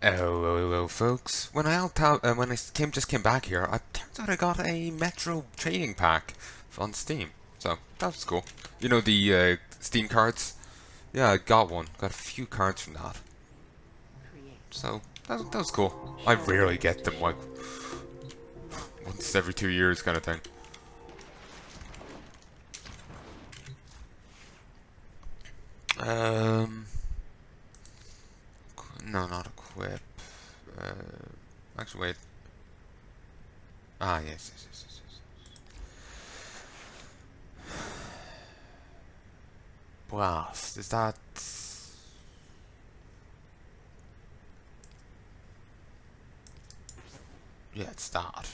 Hello, folks. When I just came back here, I turns out I got a Metro trading pack on Steam. So that was cool. You know the Steam cards? Yeah, I got one. Got a few cards from that. So that was cool. I rarely get them, like once every 2 years, kind of thing. No, not equip. Actually, wait. Ah, yes. Blast. Is that? Yeah, it's that.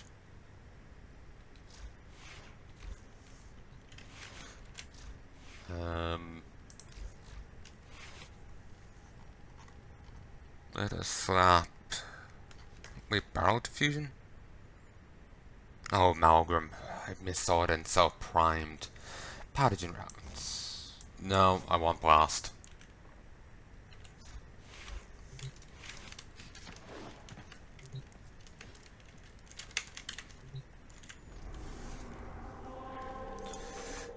Let us slap. Wait, barrel diffusion? Oh, amalgam. I missaw it and saw primed. Pathogen rounds. No, I want blast.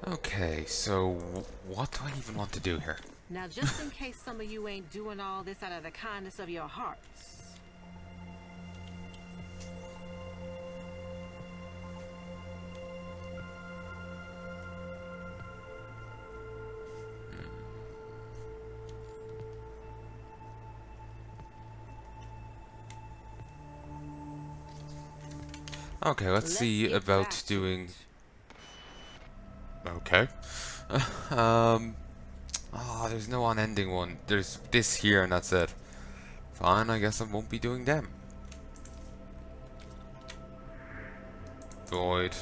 Okay, so what do I even want to do here? Now, just in case some of you ain't doing all this out of the kindness of your hearts. Okay, let's see about doing... Okay. Oh, there's no unending one. There's this here and that's it. Fine, I guess I won't be doing them. Void.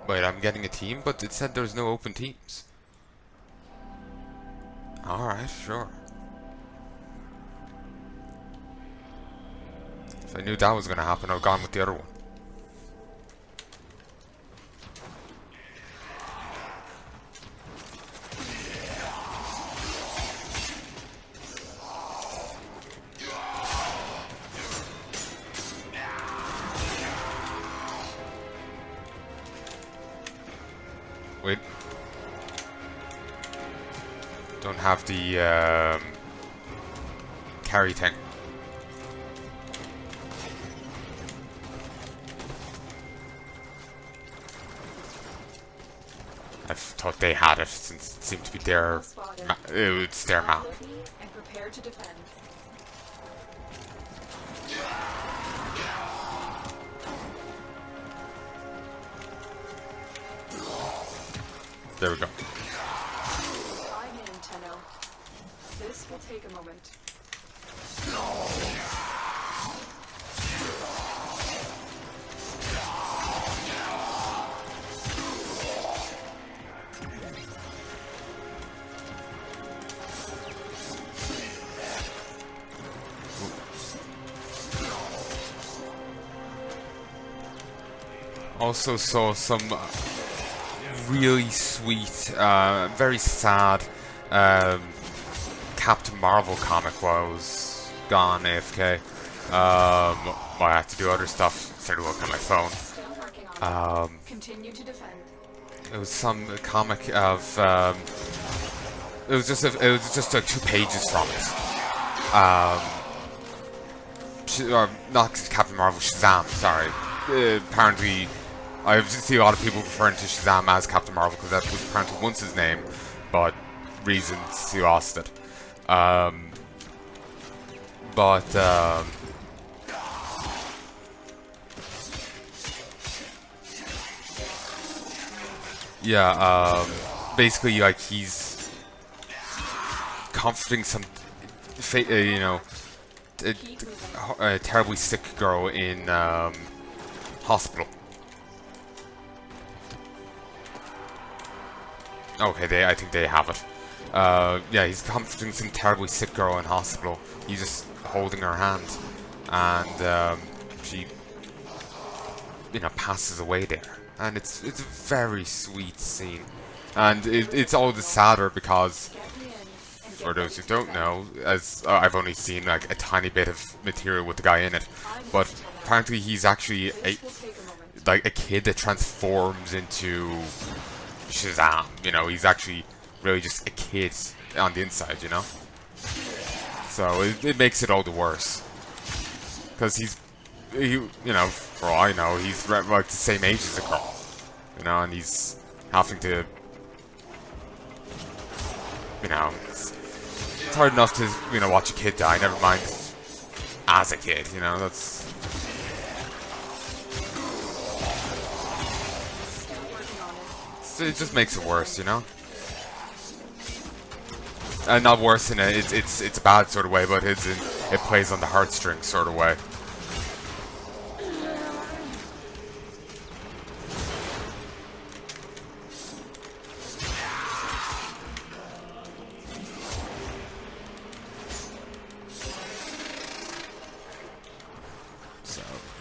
Wait, I'm getting a team, but it said there's no open teams. Alright, sure. If I knew that was gonna happen, I would've gone with the other one. Wait. Don't have the carry thing. I thought they had it since it seemed to be their it's their map. And prepare to defend. There we go. I'm in, Tenno. This will take a moment. Also saw some really sweet, very sad Captain Marvel comic while I was gone AFK. I had to do other stuff, started working on my phone. Continue to defend. It was some comic of it was just like 2 pages from it. Not Captain Marvel, Shazam, sorry. Apparently I see a lot of people referring to Shazam as Captain Marvel because that was apparently once his name, but reasons he lost it. Basically, like, he's comforting some, a terribly sick girl in hospital. Okay, I think they have it. Yeah, he's comforting some terribly sick girl in hospital. He's just holding her hand, and she, passes away there. and it's a very sweet scene, and it's all the sadder because, for those who don't know, as I've only seen like a tiny bit of material with the guy in it, but apparently he's actually like a kid that transforms into Shazam. You know, he's actually really just a kid on the inside. You know, so it makes it all the worse because you know, for all I know, he's like the same age as the girl. You know, and he's having to, you know, it's hard enough to, you know, watch a kid die, never mind as a kid, you know, that's... So it just makes it worse, you know? And not worse in it's a bad sort of way, but it plays on the heartstrings sort of way.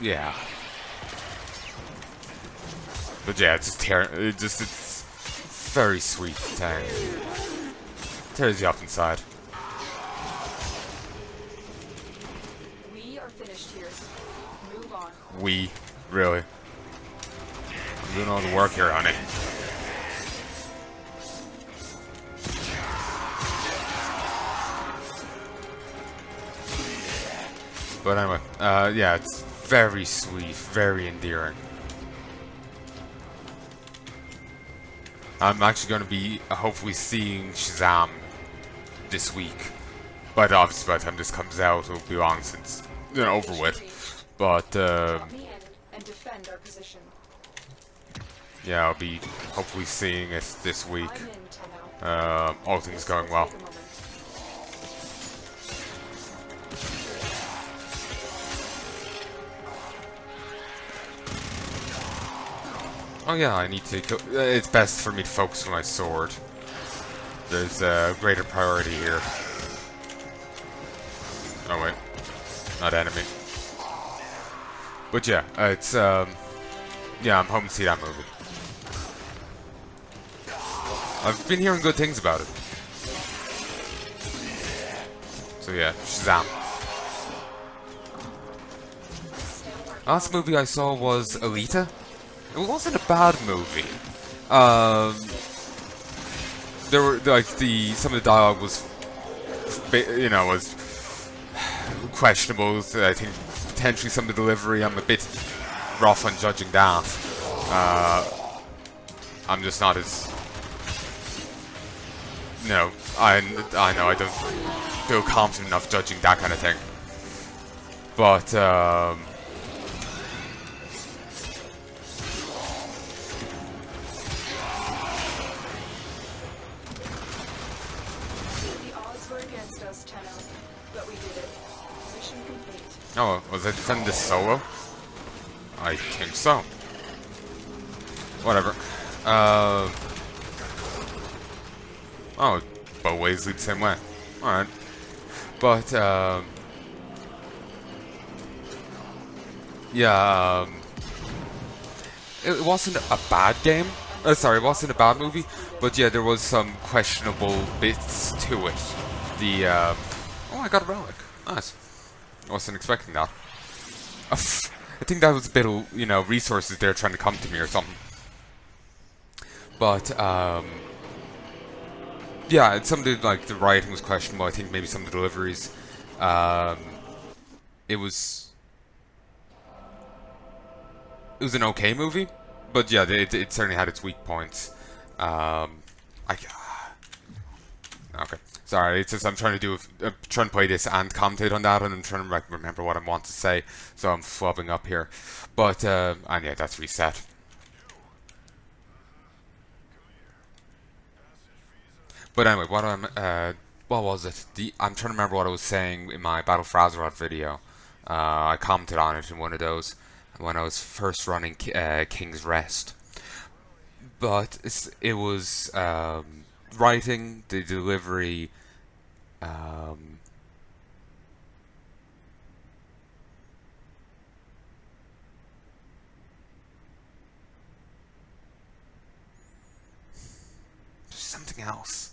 Yeah. But yeah, it's just it's very sweet tang. Tears you up inside. We are finished here. Move on. We, really. I'm doing all the work here, honey. But anyway, yeah, it's very sweet, very endearing. I'm actually going to be hopefully seeing Shazam this week. But obviously by the time this comes out, it'll be long since, you know, over with. But, And defend our position. yeah, I'll be hopefully seeing it this week. I'm in, Tenno. All things going well. Take a moment. Oh yeah, I need to. It's best for me to focus on my sword. There's a greater priority here. Oh wait, not enemy. But yeah, it's yeah, I'm hoping to see that movie. I've been hearing good things about it. So yeah, Shazam. Last movie I saw was Alita. It wasn't a bad movie. There were like some of the dialogue was, you know, was questionable. I think potentially some of the delivery, I'm a bit rough on judging that. I'm just not as, you know, I know I don't feel confident enough judging that kind of thing. But oh, was I defending this solo? I think so. Whatever. Oh, both ways lead the same way. Alright. But, yeah, it wasn't a bad game. Sorry, it wasn't a bad movie. But yeah, there was some questionable bits to it. Oh, I got a relic. Nice. I wasn't expecting that. I think that was a bit of, you know, resources there trying to come to me or something. But, yeah, some of the, like, the writing was questionable. I think maybe some of the deliveries. It was an okay movie. But yeah, it certainly had its weak points. Okay. Sorry, it's just I'm trying to play this and commentate on that, and I'm trying to remember what I want to say, so I'm flubbing up here. But and yeah, that's reset. But anyway, what was it? I'm trying to remember what I was saying in my Battle for Azeroth video. I commented on it in one of those when I was first running King's Rest. But it was writing, the delivery. something else.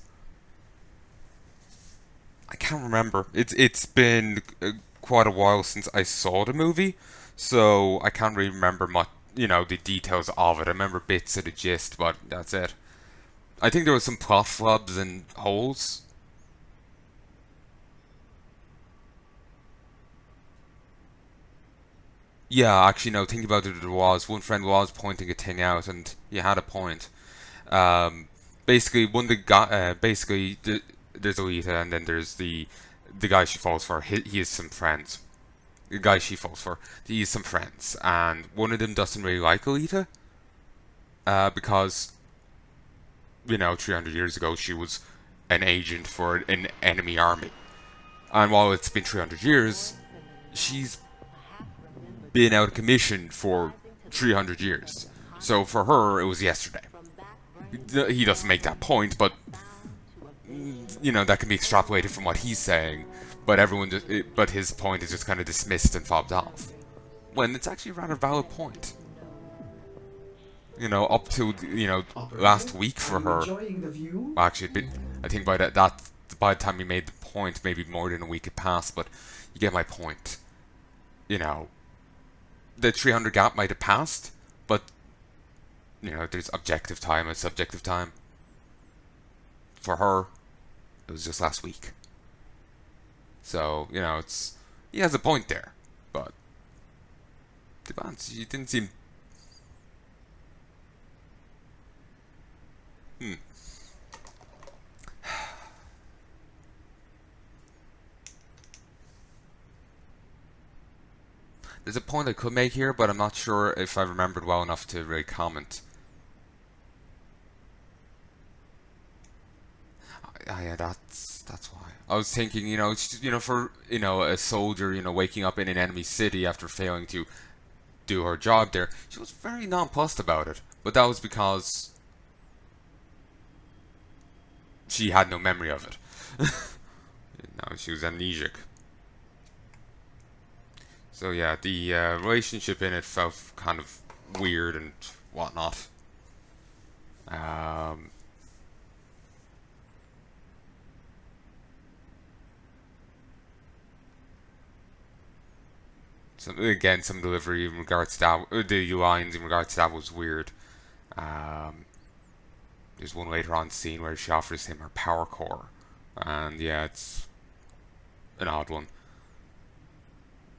I can't remember. It's been quite a while since I saw the movie, so I can't really remember much. The details of it. I remember bits of the gist, but that's it. I think there was some plot flubs and holes. Yeah, actually, no. Think about it. There was one friend was pointing a thing out, and he had a point. Um, basically, one of the guy, there's Alita, and then there's the guy she falls for. He has some friends. The guy she falls for, he has some friends, and one of them doesn't really like Alita, because 300 years ago she was an agent for an enemy army, and while it's been 300 years, she's been out of commission for 300 years. So for her, it was yesterday. He doesn't make that point, but that can be extrapolated from what he's saying. But but his point is just kind of dismissed and fobbed off, when it's actually a rather valid point. Up to last week for her. Well, actually, I think by the time he made the point, maybe more than a week had passed. But you get my point. The 300 gap might have passed, but there's objective time and subjective time. For her, it was just last week. So he has a point there, but to be honest, he didn't seem. There's a point I could make here, but I'm not sure if I remembered well enough to really comment. Yeah, that's why. I was thinking, for a soldier, waking up in an enemy city after failing to do her job there, she was very nonplussed about it. But that was because she had no memory of it. She was amnesiac. So yeah, the relationship in it felt kind of weird and whatnot. Some delivery in regards to that, the lines in regards to that was weird. There's one later on scene where she offers him her power core, and yeah, it's an odd one.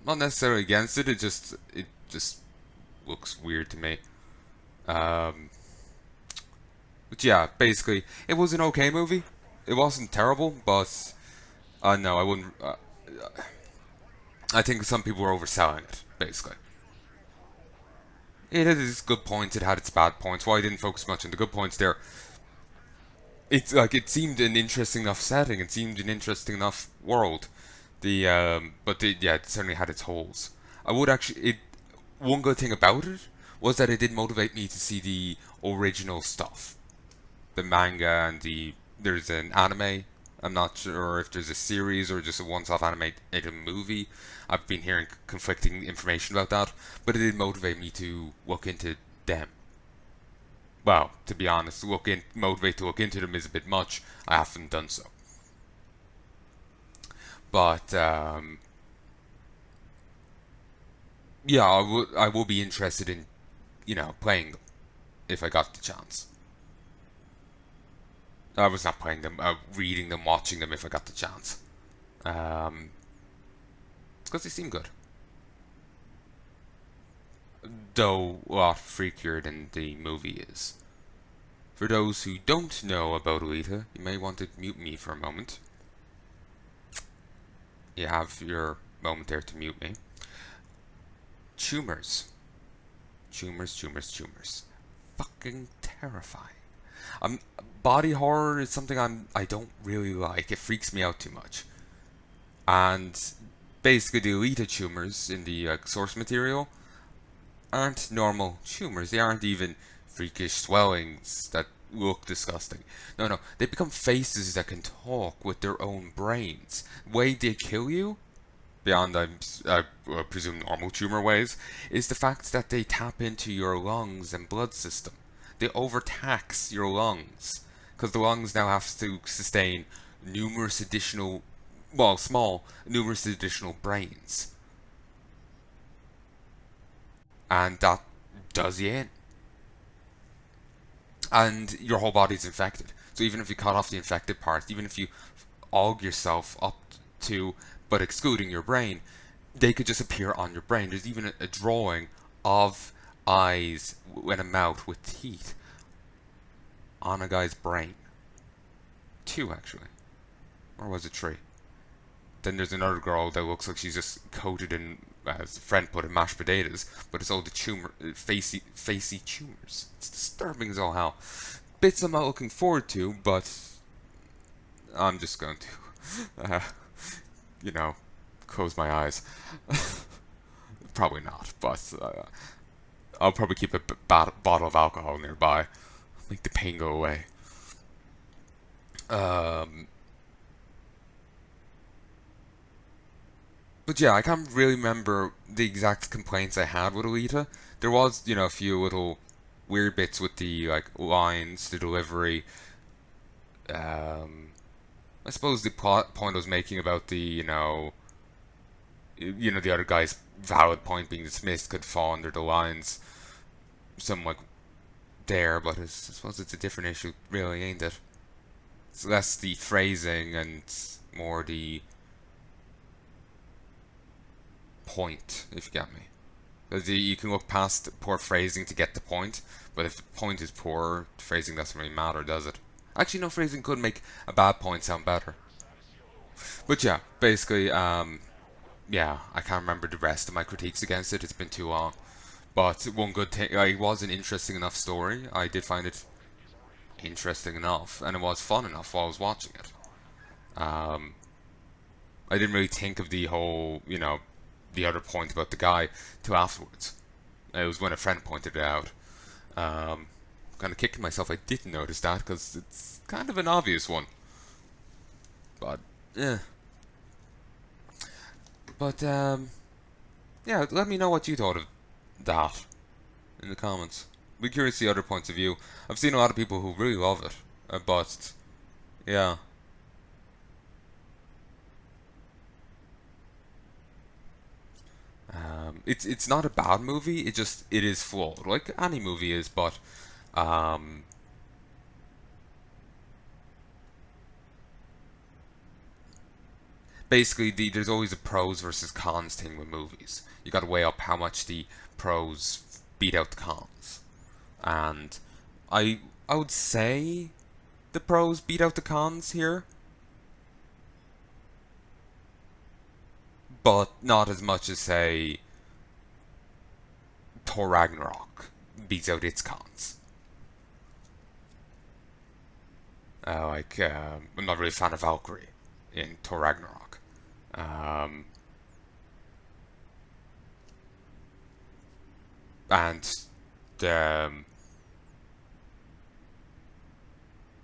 Not necessarily against it. It just looks weird to me. But yeah, basically, it was an okay movie. It wasn't terrible, but no, I wouldn't. I think some people were overselling it. Basically, it had its good points. It had its bad points. While I didn't focus much on the good points there, it's like it seemed an interesting enough setting. It seemed an interesting enough world. Yeah, it certainly had its holes. I would actually. One good thing about it was that it did motivate me to see the original stuff, the manga and there's an anime. I'm not sure if there's a series or just a once-off animated movie. I've been hearing conflicting information about that, but it did motivate me to look into them. Well, to be honest, motivate to look into them is a bit much. I haven't done so. But yeah, I will be interested in playing them if I got the chance. I was not playing them, reading them, watching them if I got the chance. Because they seem good. Though a lot freakier than the movie is. For those who don't know about Alita, you may want to mute me for a moment. You have your moment there to mute me. Tumors. Tumors. Fucking terrifying. Body horror is something I don't really like. It freaks me out too much. And basically the Alita tumors in the source material aren't normal tumors. They aren't even freakish swellings that look disgusting. No. They become faces that can talk with their own brains. The way they kill you, beyond I presume normal tumor ways, is the fact that they tap into your lungs and blood system. They overtax your lungs because the lungs now have to sustain numerous additional, well, small, numerous additional brains. And that does you in. And your whole body's infected. So even if you cut off the infected parts, even if you aug yourself up to, but excluding your brain, they could just appear on your brain. There's even a drawing of eyes and a mouth with teeth on a guy's brain. 2, actually. Or was it 3? Then there's another girl that looks like she's just coated in, as a friend put it, mashed potatoes, but it's all the facey tumors. It's disturbing as all hell. Bits I'm not looking forward to, but I'm just going to, close my eyes. Probably not, but I'll probably keep a bottle of alcohol nearby, make the pain go away. But yeah, I can't really remember the exact complaints I had with Alita. There was, a few little weird bits with the lines, the delivery. I suppose the point I was making about the, the other guy's valid point being dismissed could fall under the lines. Somewhat there, but I suppose it's a different issue, really, ain't it? It's less the phrasing and more the point, if you get me. Because you can look past poor phrasing to get the point, but if the point is poor, the phrasing doesn't really matter, does it? Actually, no, phrasing could make a bad point sound better. But yeah, basically, yeah, I can't remember the rest of my critiques against it, it's been too long. But one good thing, it was an interesting enough story. I did find it interesting enough, and it was fun enough while I was watching it. I didn't really think of the whole, the other point about the guy till afterwards. It was when a friend pointed it out. Kind of kicking myself I didn't notice that, because it's kind of an obvious one. But, yeah. But, yeah, let me know what you thought of that in the comments. Be curious to see other points of view. I've seen a lot of people who really love it, but, yeah. It's not a bad movie. It is flawed, like any movie is. But basically, there's always a pros versus cons thing with movies. You got to weigh up how much the pros beat out the cons, and I would say the pros beat out the cons here, but not as much as say Thor Ragnarok beats out its cons. I'm not really a fan of Valkyrie in Thor Ragnarok. And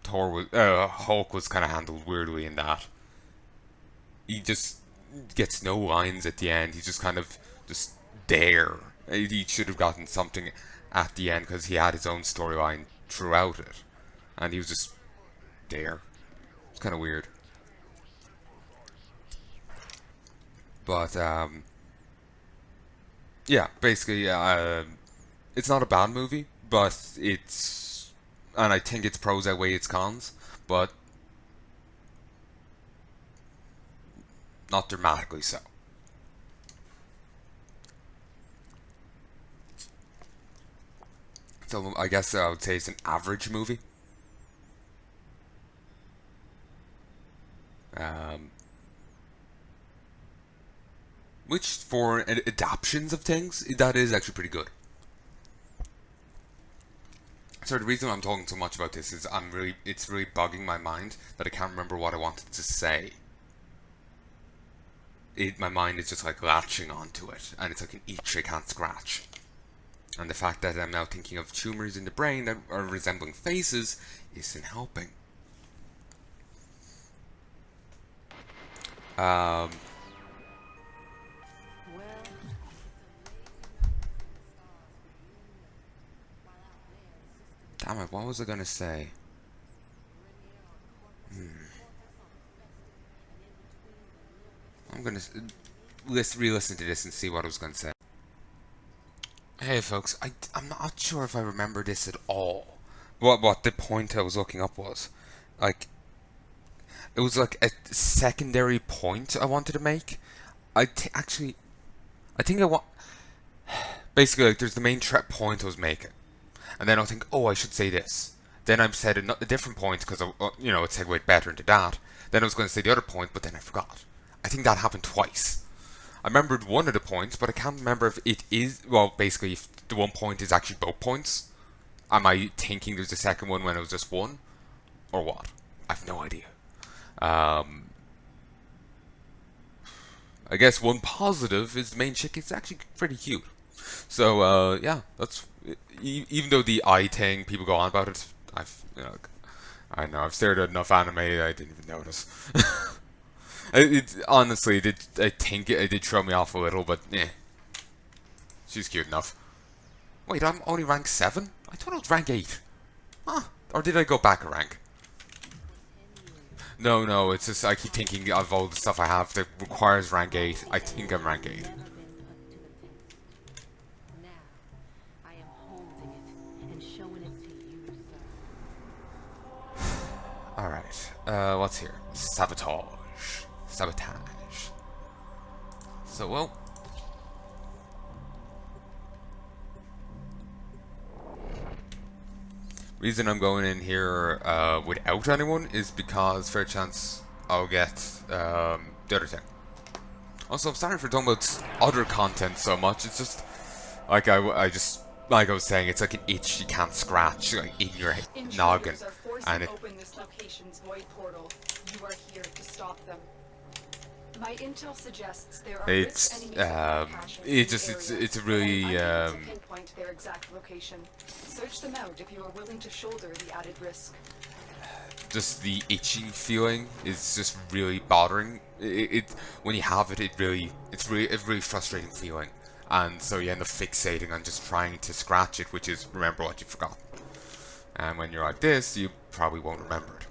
Hulk was kind of handled weirdly in that. He just gets no lines at the end. He's just kind of just there. He should have gotten something at the end because he had his own storyline throughout it, and he was just there. It's kind of weird. But yeah, basically, it's not a bad movie, but and I think its pros outweigh its cons, but not dramatically so. So I guess I would say it's an average movie. Which for adaptions of things, that is actually pretty good. So the reason I'm talking so much about this is it's really bugging my mind that I can't remember what I wanted to say. My mind is just like latching onto it, and it's like an itch I can't scratch. And the fact that I'm now thinking of tumors in the brain that are resembling faces isn't helping. Damn it, what was I gonna say? gonna re-listen to this and see what I was gonna say. Hey folks, I'm not sure if I remember this at all. What the point I was looking up was. Like, it was like a secondary point I wanted to make. Actually, I think I want... Basically, like, there's the main point I was making. And then I'll think, oh, I should say this. Then I've said a different point because, you know, it segued better into that. Then I was going to say the other point, but then I forgot. I think that happened twice. I remembered one of the points, but I can't remember if it is... Well, basically, if the one point is actually both points. Am I thinking there's a second one when it was just one? Or what? I have no idea. I guess one positive is the main chick is actually pretty cute. So, yeah, that's... Even though the eye thing, people go on about it, I know, I've stared at enough anime, I didn't even notice. Honestly, I think it did throw me off a little, but eh. She's cute enough. Wait, I'm only rank 7? I thought I was rank 8. Huh. Or did I go back a rank? No, it's just I keep thinking of all the stuff I have that requires rank 8. I think I'm rank 8. Alright, what's here? Sabotage. So, well... Reason I'm going in here without anyone is because fair chance I'll get the other thing. Also, I'm sorry for talking about other content so much. It's just like like I was saying, it's like an itch you can't scratch, like in your noggin, and it. Open this location's void portal. You are here to stop them. My intel suggests there are It's a really pinpoint their exact location. Search them out if you are willing to shoulder the added risk. just the itchy feeling is just really bothering. It when you have it, it's a really frustrating feeling, and so you end up fixating on just trying to scratch it, which is remember what you forgot. And when you're like this, you probably won't remember it.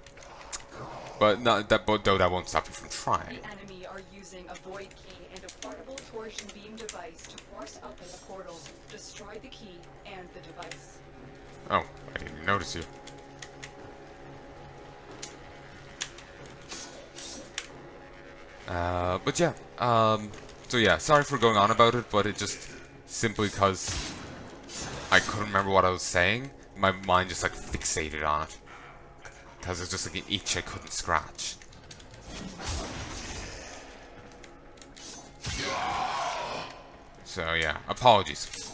But though that won't stop you from trying. The enemy are using a void key and a portable torsion beam device to force open the portal, destroy the key and the device. Oh, I didn't even notice you. But yeah, so yeah, sorry for going on about it, but it just simply because I couldn't remember what I was saying, my mind just like fixated on it. Because it's just like an itch I couldn't scratch. So yeah, apologies.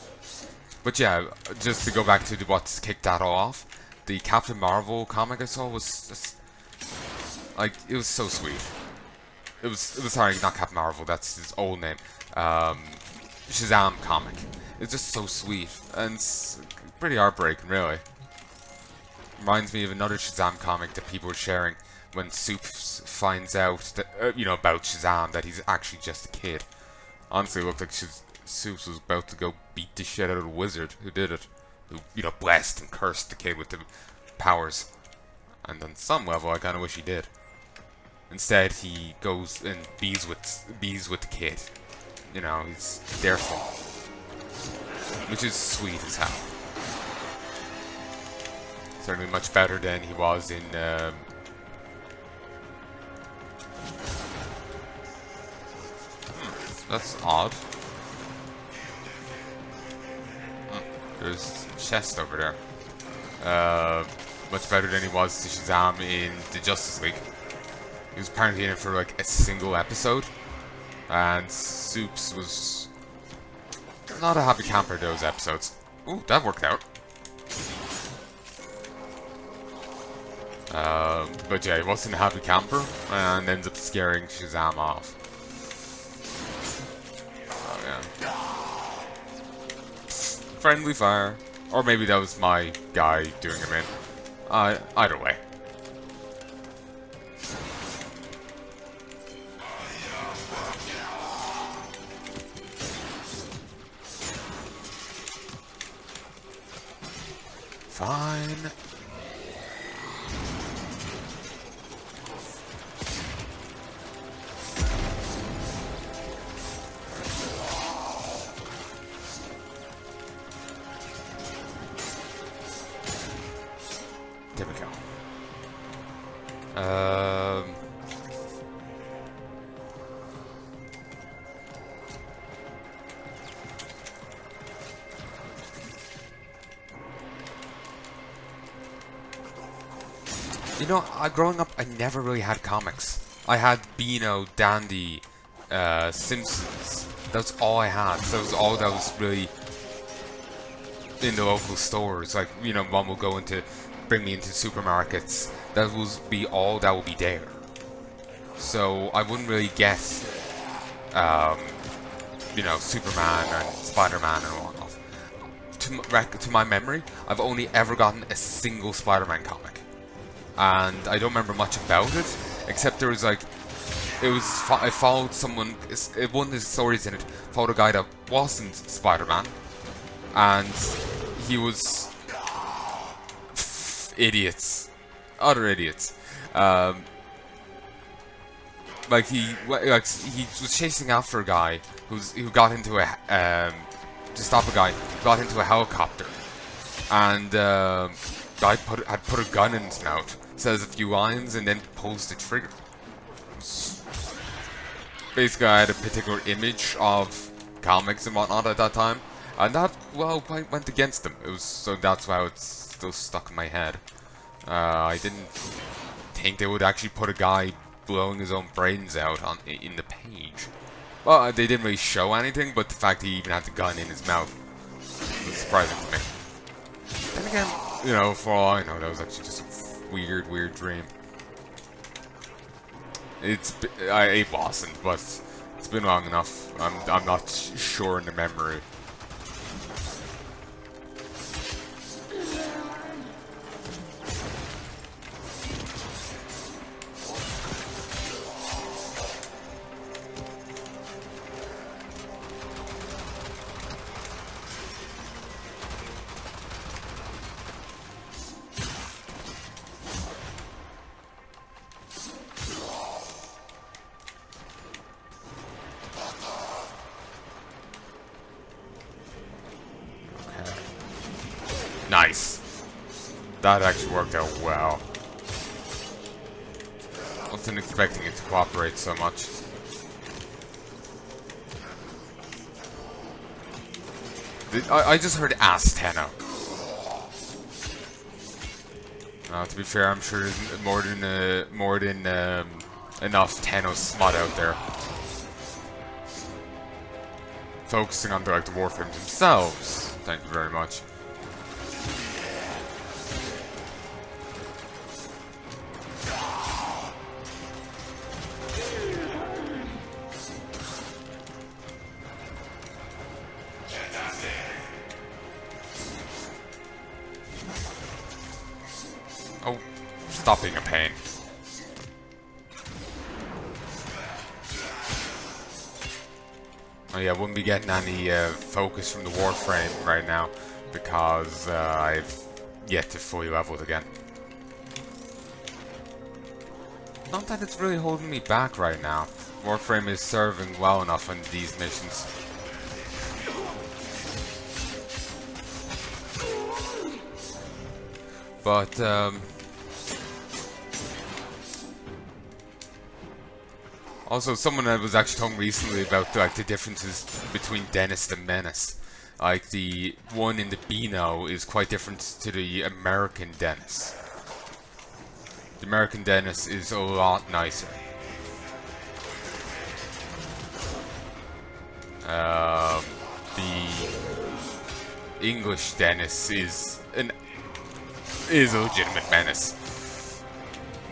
But yeah, just to go back to what's kicked that all off, the Captain Marvel comic I saw was just, like, it was so sweet. It was sorry, not Captain Marvel, that's his old name. Shazam comic. It's just so sweet, and it's pretty heartbreaking, really. Reminds me of another Shazam comic that people were sharing when Soups finds out that, about Shazam, that he's actually just a kid. Honestly, it looked like Soups was about to go beat the shit out of the wizard who did it. Who, blessed and cursed the kid with the powers. And on some level, I kind of wish he did. Instead, he goes and bees with the kid. He's there for him. Which is sweet as hell. Certainly much better than he was in, that's odd. There's a chest over there. Much better than he was to Shazam in the Justice League. He was apparently in it for like a single episode. And Soups was not a happy camper those episodes. Ooh, that worked out. But yeah, he wasn't a happy camper and ends up scaring Shazam off. Oh yeah. Friendly fire. Or maybe that was my guy doing him in. Either way. Fine. Typical. You know, growing up, I never really had comics. I had Beano, Dandy, Simpsons. That's all I had. So that was all that was really in the local stores. Like, you know, Mom would bring me into supermarkets. That would be all that would be there. So I wouldn't really get, you know, Superman and Spider-Man and whatnot. To my memory, I've only ever gotten a single Spider-Man comic. And I don't remember much about it, except there was like, I followed someone, one of the stories in it, followed a guy that wasn't Spider-Man, and he was, idiots, utter idiots, like he was chasing after a guy who got into to stop a guy who got into a helicopter, and guy had put a gun in his mouth, says a few lines, and then pulls the trigger. Basically, I had a particular image of comics and whatnot at that time, and that, well, went against them. So that's why it's still stuck in my head. I didn't think they would actually put a guy blowing his own brains out in the page. Well, they didn't really show anything, but the fact he even had the gun in his mouth was surprising to me. Then again, you know, for all I know, that was actually just a weird dream. It wasn't, but it's been long enough. I'm not sure in the memory. Nice. That actually worked out well. Wasn't expecting it to cooperate so much. I just heard ass Tenno. To be fair, I'm sure there's more than enough Tenno smut out there. Focusing on the Warframes themselves. Thank you very much. Oh, stop being a pain. Oh yeah, I wouldn't be getting any focus from the Warframe right now because I've yet to fully level it again. Not that it's really holding me back right now. Warframe is serving well enough on these missions. But, also, someone that was actually talking recently about like the differences between Dennis and Menace. Like the one in the Beano is quite different to the American Dennis. The American Dennis is a lot nicer. The English Dennis is a legitimate menace.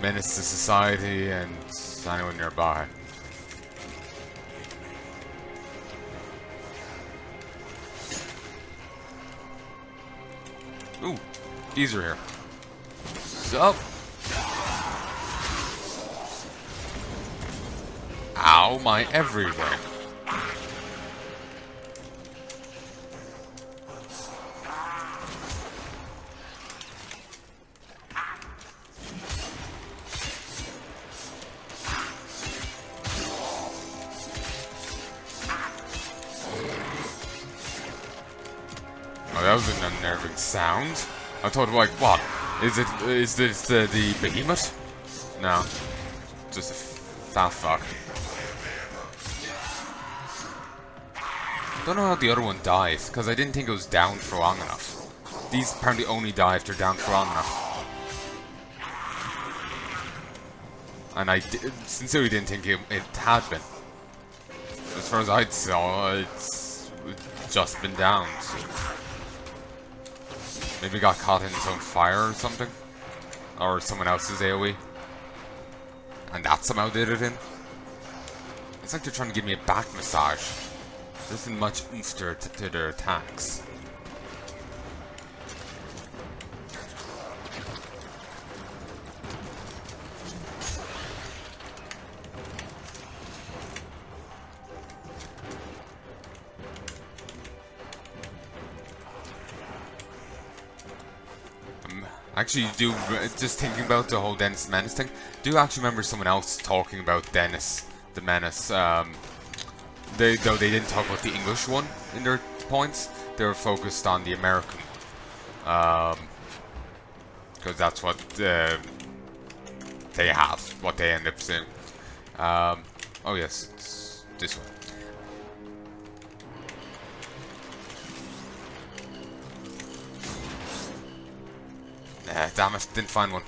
Menace to society and anyone nearby. Ooh, these are here. Sup? Ow, my everywhere. Oh, that was an unnerving sound. I thought, like, what? Is this the behemoth? No. Just a fat fuck. Don't know how the other one died, because I didn't think it was down for long enough. These apparently only die if they're down for long enough. And I sincerely didn't think it had been. As far as I saw, it's just been down. Maybe got caught in its own fire or something? Or someone else's AoE. And that somehow did it in. It's like they're trying to give me a back massage. There isn't much oomph to their attacks. Actually, just thinking about the whole Dennis the Menace thing, do actually remember someone else talking about Dennis the Menace. Though they didn't talk about the English one in their points, they were focused on the American. Because that's what they have, what they end up saying. Oh yes, it's this one. Damn it, didn't find one.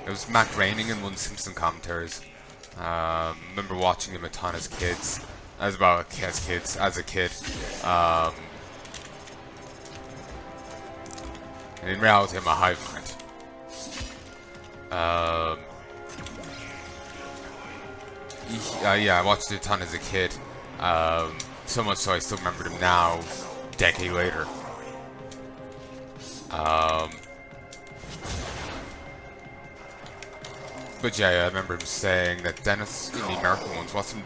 It was Mac Raining in one Simpson commentaries. Remember watching him a ton as kids. As a kid. And in reality, I'm a hive mind. Yeah, I watched it a ton as a kid. So much so I still remember him now, a decade later. But yeah, I remember him saying that Dennis in the American ones wasn't,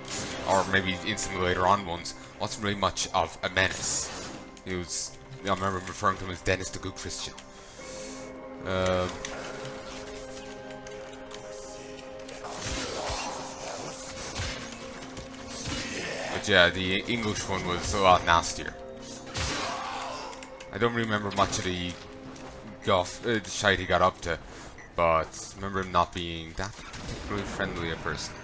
or maybe in some of the later on ones, wasn't really much of a menace. He was, I remember referring to him as Dennis the Good Christian. But yeah, the English one was a lot nastier. I don't remember much of the shite he got up to, but I remember him not being that particularly friendly a person.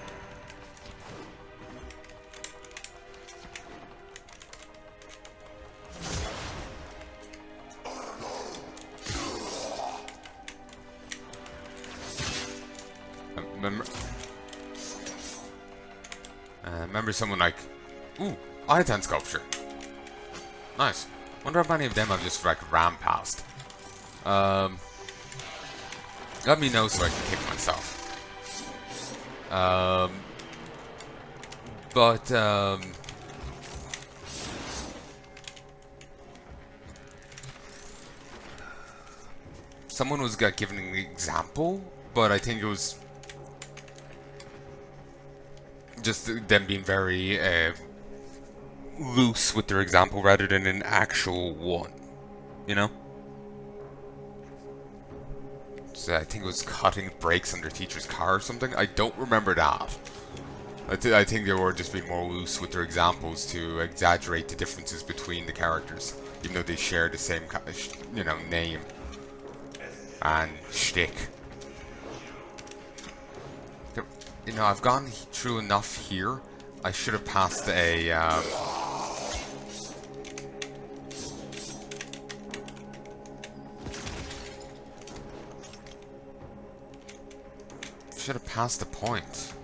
Remember someone like, ooh, Iton sculpture. Nice. Wonder how many of them I've just like ran past. Let me know so I can kick myself. Someone was giving an example, but I think it was just them being very loose with their example rather than an actual one, you know? So I think it was cutting brakes on their teacher's car or something. I don't remember that. I think they were just being more loose with their examples to exaggerate the differences between the characters, even though they share the same, name and shtick. I've gone through enough here. I should have passed a. Should have passed the point.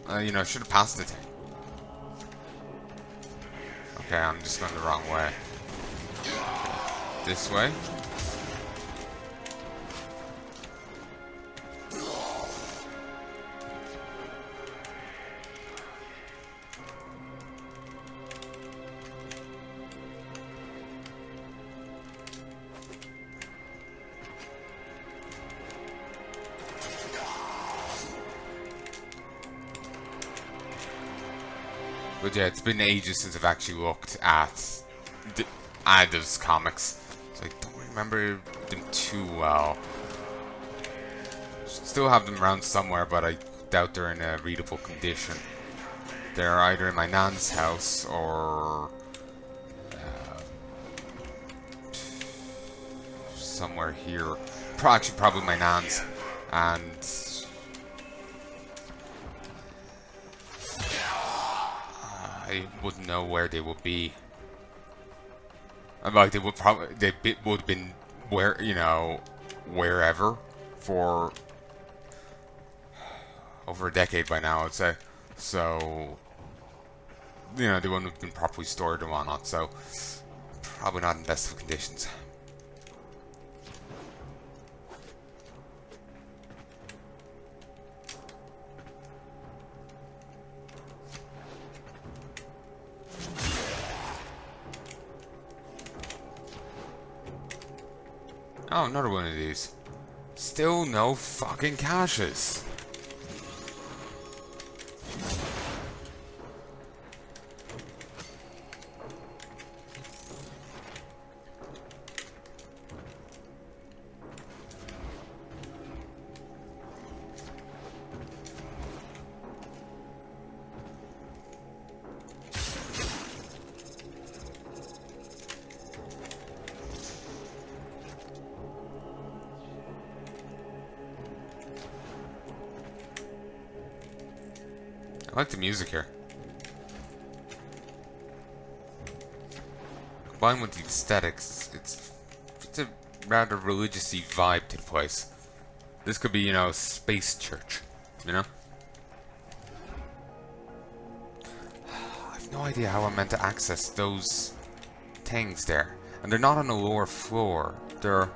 Should have passed the thing. Okay, I'm just going the wrong way. This way. But yeah, it's been ages since I've actually looked at those comics, so I don't remember them too well. Still have them around somewhere, but I doubt they're in a readable condition. They're either in my nan's house or somewhere here. Actually, probably my nan's, and I wouldn't know where they would be. Like they would would have been where, you know, wherever for over a decade by now, I'd say. So, you know, they wouldn't have been properly stored and whatnot. So, probably not in best of conditions. Oh, another one of these. Still no fucking caches. I like the music here. Combined with the aesthetics, it's a rather religious-y vibe to the place. This could be, you know, a space church, you know? I have no idea how I'm meant to access those things there. And they're not on the lower floor. They're...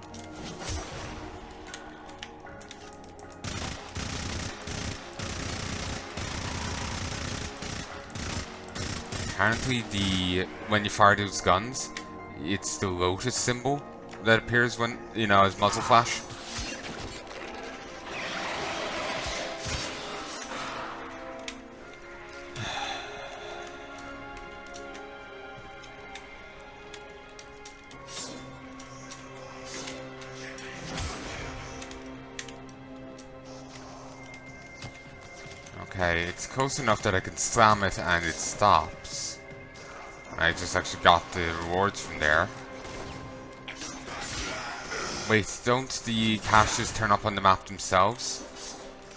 Apparently, when you fire those guns, it's the lotus symbol that appears when, you know, as muzzle flash. Okay, it's close enough that I can slam it and it stops. I just actually got the rewards from there. Wait, don't the caches turn up on the map themselves?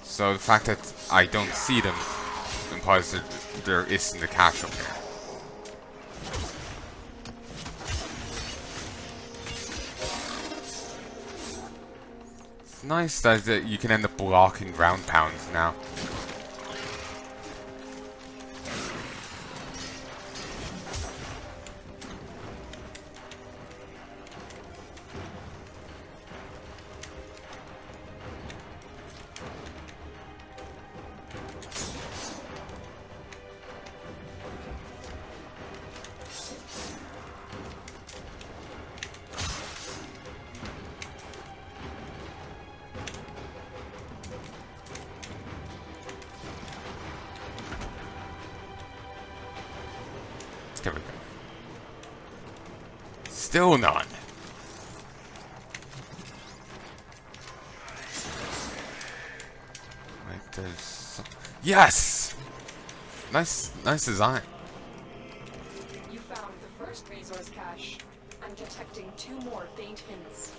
So the fact that I don't see them implies that there isn't a cache up here. It's nice that you can end up blocking ground pounds now. There we go. Still none. Wait, there's some... Yes! Nice design. You found the first resource cache. I'm detecting 2 more faint hints.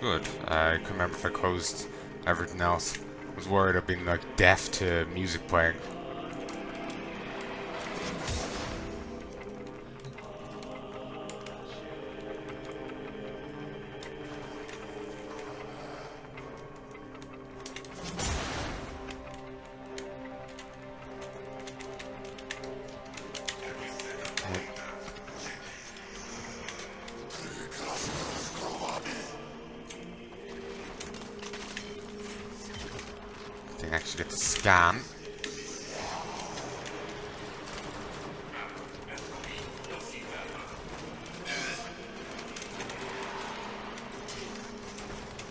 Good. I couldn't remember if I closed everything else. I was worried I'd been like deaf to music playing. Didn't actually get to scan.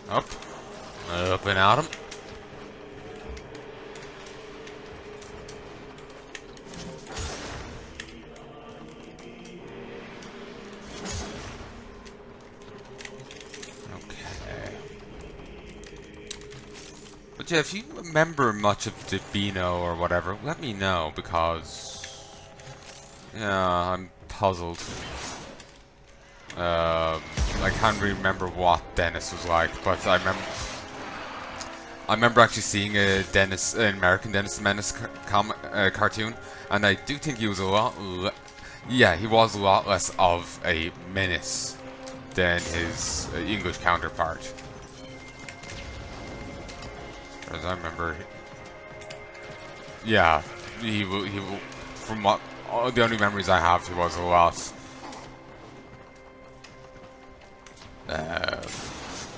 Up and at him. But yeah, if you remember much of the Beano or whatever, let me know, because yeah, I'm puzzled. I can't really remember what Dennis was like, but I remember actually seeing an American Dennis the Menace cartoon, and I do think he was yeah, he was a lot less of a menace than his English counterpart. As I remember, yeah, from what the only memories I have, he was a lot.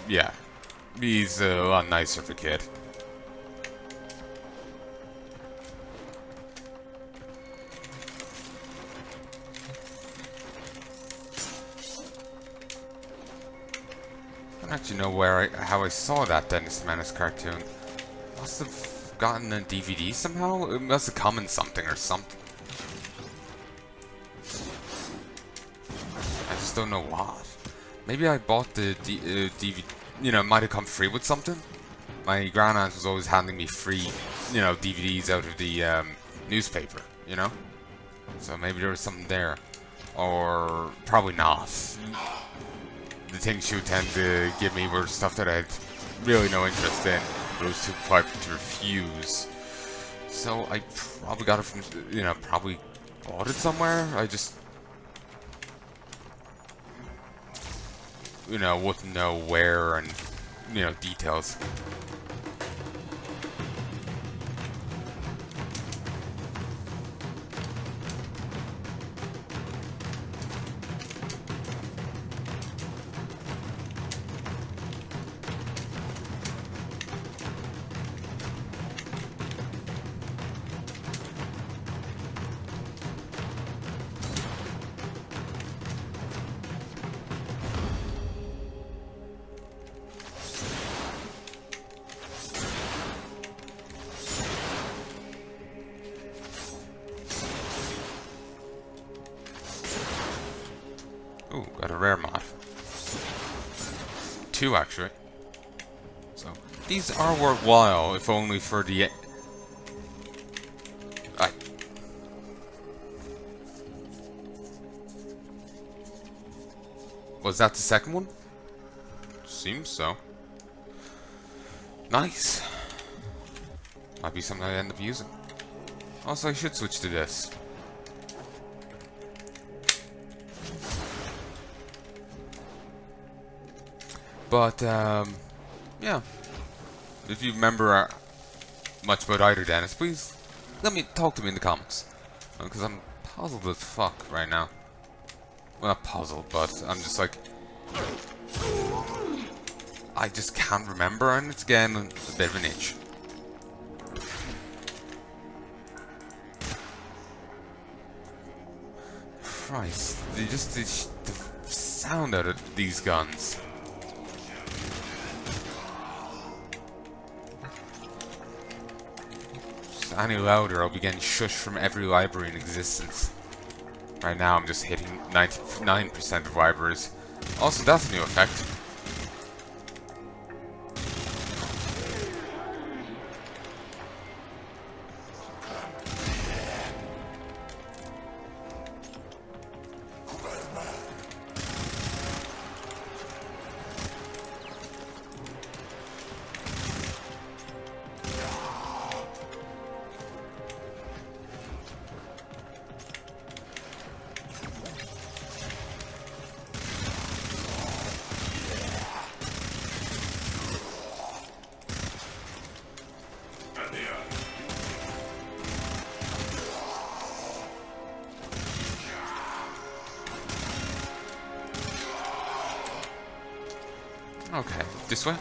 Yeah, he's a lot nicer of a kid. I don't actually know how I saw that Dennis the Menace cartoon. Must have gotten a DVD somehow. It must have come in something or something. I just don't know what. Maybe I bought the DVD. You know, it might have come free with something. My grandaunt was always handing me free, you know, DVDs out of the newspaper. You know, so maybe there was something there, or probably not. The things she would tend to give me were stuff that I had really no interest in. But it was too polite to refuse. So I probably got it from, you know, probably bought it somewhere. I just, you know, wouldn't know where and, you know, details. Ooh, got a rare mod. 2 actually. So these are worthwhile, if only for the. Was that the second one? Seems so. Nice. Might be something I end up using. Also, I should switch to this. But, yeah. If you remember much about either Dennis, please talk to me in the comments. Because I'm puzzled as fuck right now. Well, not puzzled, but I'm just like, I just can't remember, and it's again a bit of an itch. Christ, the sound out of these guns. Just any louder, I'll be getting shushed from every library in existence. Right now, I'm just hitting 99% of libraries. Also, that's a new effect. Okay, this way.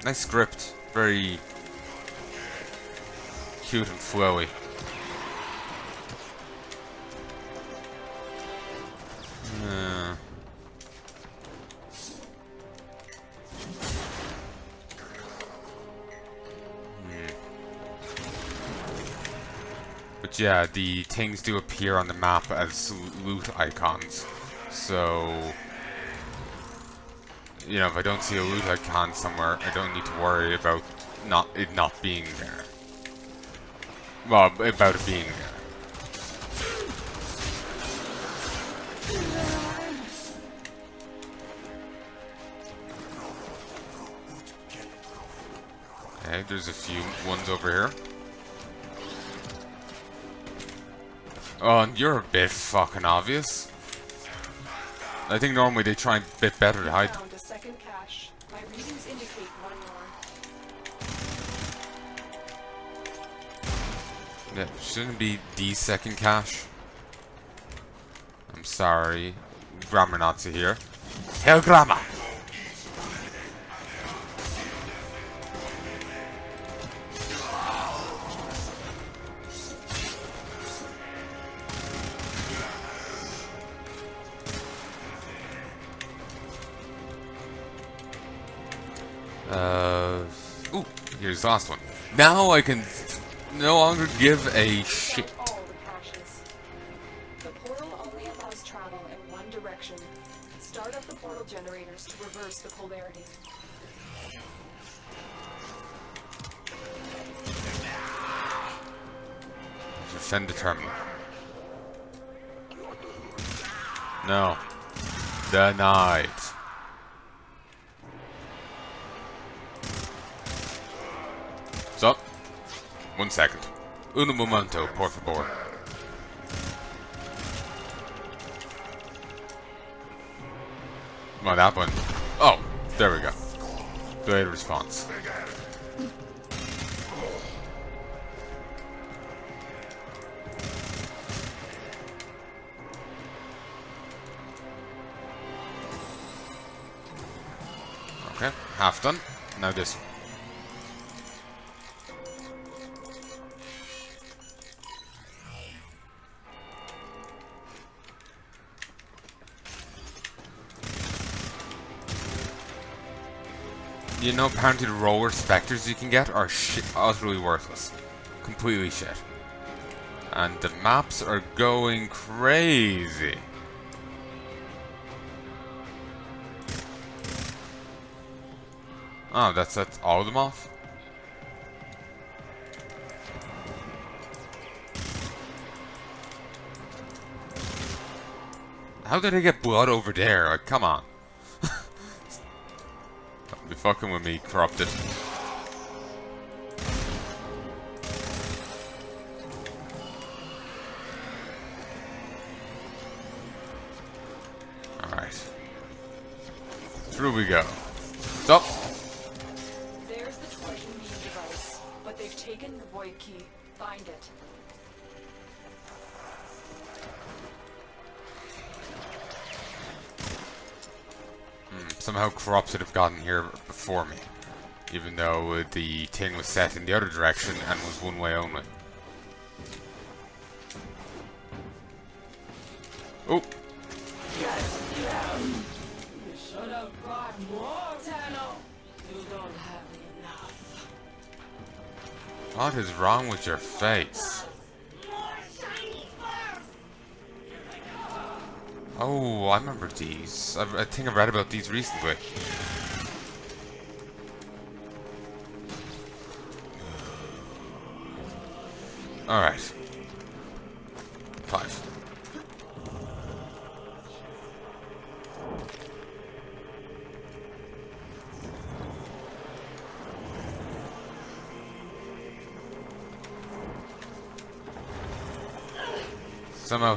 Nice script. Very cute and flowy. But yeah, the things do appear on the map as loot icons. So you know, if I don't see a loot icon somewhere, I don't need to worry about it not being there. Well, about it being there. Okay, there's a few ones over here. Oh, and you're a bit fucking obvious. I think normally they try a bit better to hide. Found a second cache. My readings indicate one more. Yeah, shouldn't be the second cache. I'm sorry. Grammar Nazi here. Hell grammar! Ooh, here's the last one. Now I can no longer give a shit. All the caches. The portal only allows travel in one direction. Start up the portal generators to reverse the polarity. Defend the terminal. No. Denied. So, 1 second. Uno momento, por favor. Come on, that one. Oh, there we go. Delayed response. Okay, half done. Now this. You know, apparently the roller specters you can get are utterly worthless. Completely shit. And the maps are going crazy. Oh, that's all of them off? How did I get blood over there? Like, come on. Don't be fucking with me, corrupted. Alright. Through we go. Stop! There's the torsion beam device, but they've taken the void key. Find it. Somehow corrupted have gotten here before me. Even though the thing was set in the other direction and was one way only. Oh! You should have brought more, Tano. You don't have enough. What is wrong with your face? Oh, I remember these. I think I read about these recently. Alright. 5. Somehow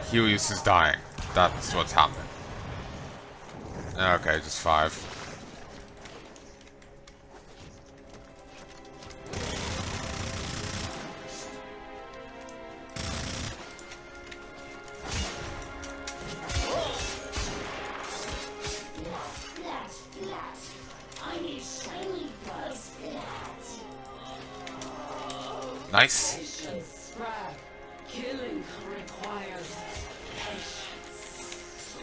Helios is dying. That's what's happening. Okay, just 5. Nice. Patience, Brad. Killing requires patience.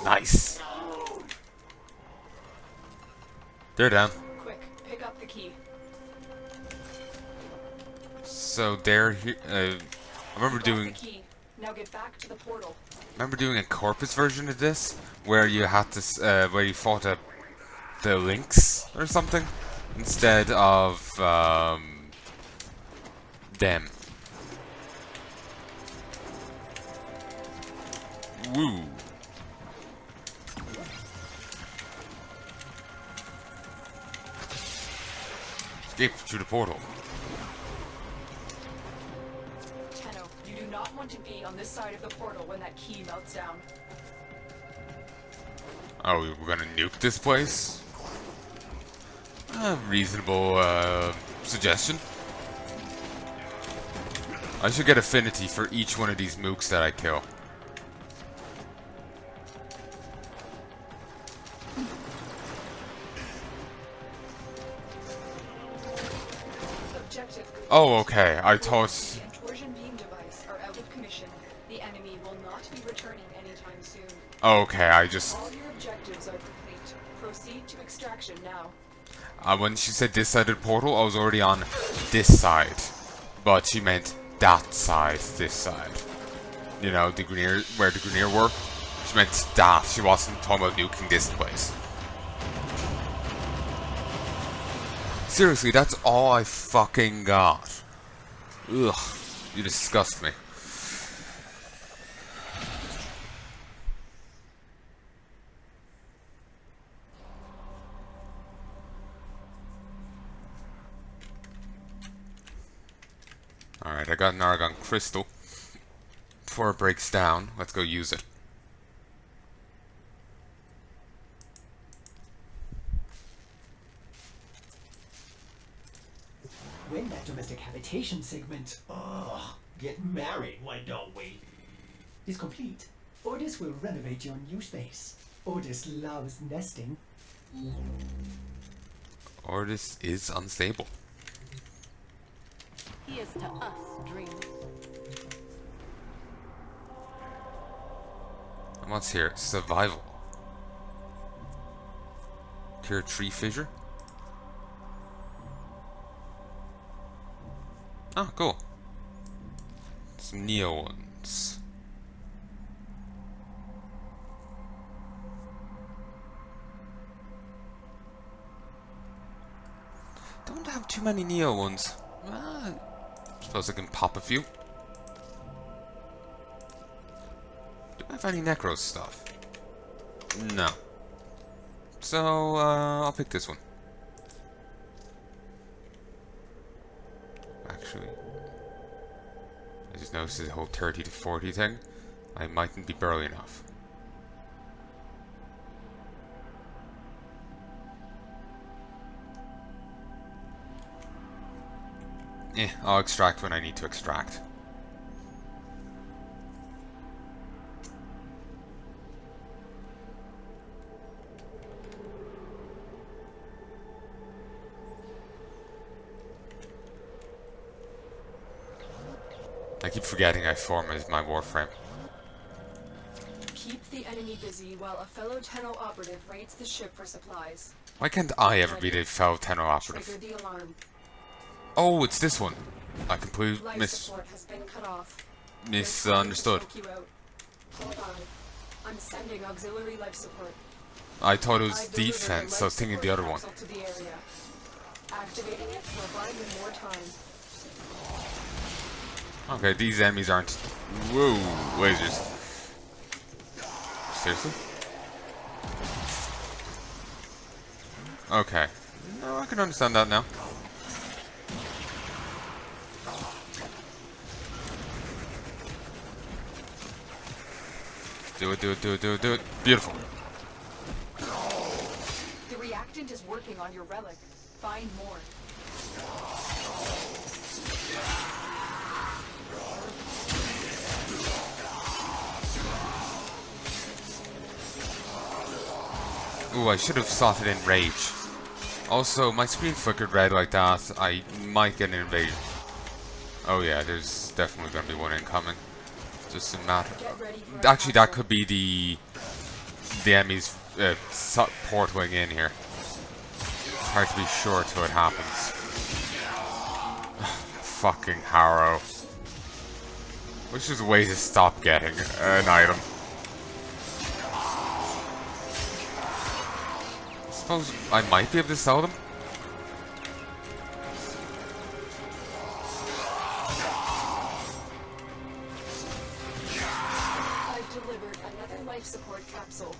Nice. They're down. Quick, pick up the key. So they're here. I remember You got the doing key. Now get back to the portal. a corpus version of this where you had to where you fought the lynx or something instead of them. Woo. Escape through the portal. Tenno, you do not want to be on this side of the portal when that key melts down. Oh, we're gonna nuke this place? Reasonable suggestion. I should get affinity for each one of these mooks that I kill. Objective complete. Oh, okay. I thought. The torsion beam device are out of commission. The enemy will not be returning anytime soon. Oh, okay, I just. All your objectives are complete. Proceed to extraction now. When she said this side of the portal, I was already on this side. But she meant that side, this side. You know, the Grenier, where the Grenier were. She meant that. She wasn't talking about nuking this place. Seriously, that's all I fucking got. Ugh, you disgust me. Alright, I got an Argon Crystal. Before it breaks down, let's go use it. When that domestic habitation segment, get married, why don't we? Is complete. Ordis will renovate your new space. Ordis loves nesting. Ordis is unstable. Here's to us, dreamers. And what's here? Survival. Cure tree fissure. Oh, cool. Some Neo ones. Don't have too many Neo ones. Suppose I can pop a few. Do I have any Necros stuff? No. So, I'll pick this one. Actually, I just noticed the whole 30 to 40 thing. I mightn't be burly enough. I'll extract when I need to extract. I keep forgetting I form as my Warframe. Keep the enemy busy while a fellow Tenno operative raids the ship for supplies. Why can't I ever be the fellow Tenno operative? Trigger the alarm. Oh, it's this one. I completely Life support has been cut off. misunderstood. They're trying to choke you out. Hold on. I'm sending auxiliary life support. I thought it was I've delivered a defense, so I life was thinking the support other one. capsule to the area. Activating it will buy you more time. Okay, these enemies aren't. Whoa, lasers. Seriously? Okay. No, I can understand that now. Do it, do it, do it, do it, do it. Beautiful. The reactant is working on your relic. Find more. Ooh, I should have sought it in rage. Also, my screen flickered red like that. I might get an invasion. Oh yeah, there's definitely gonna be one incoming. Just a matter. Get ready for Actually, that could be the enemies portaling in here. It's hard to be sure till it happens. Fucking Harrow. Which is a way to stop getting an item. I suppose I might be able to sell them. I've delivered another life support capsule.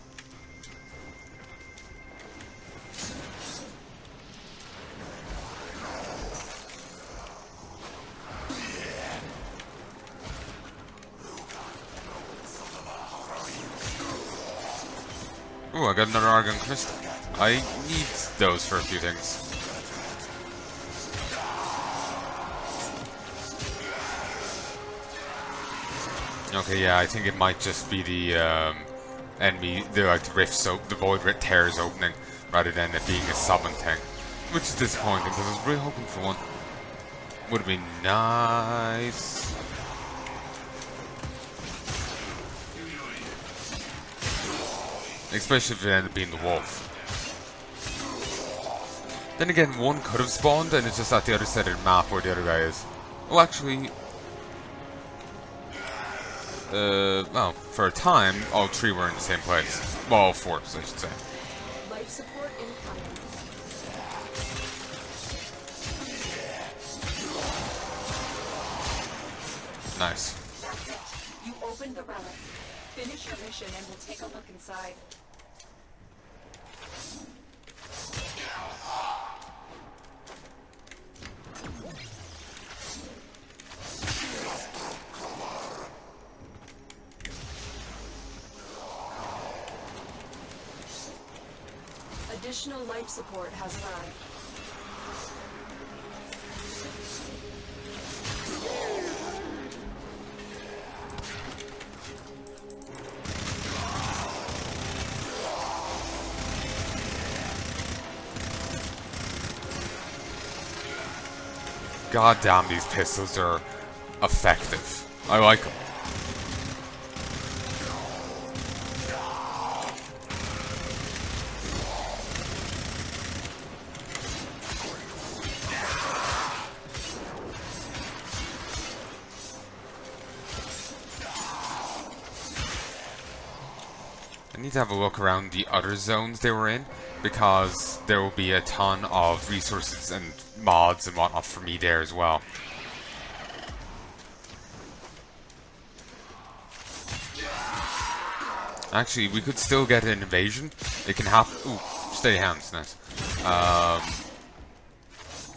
Ooh, I got another Argon Crystal. I need those for a few things. Okay, yeah, I think it might just be the enemy, the rift, the void rift tears opening, rather than it being a summon thing, which is disappointing because I was really hoping for one. Would have been nice. Especially if it ended up being the wolf. Then again, one could have spawned and it's just at the other side of the map where the other guy is. Well, actually, well, for a time, all three were in the same place. Well, all four, I should say. Life support incoming. Nice. That's it. You opened the relic. Finish your mission and we'll take a look inside. Additional life support has arrived. God damn, these pistols are effective. I like them. I need to have a look around the other zones they were in, because there will be a ton of resources and mods and whatnot for me there as well. Actually, we could still get an invasion. It can happen. Ooh, steady hands, nice.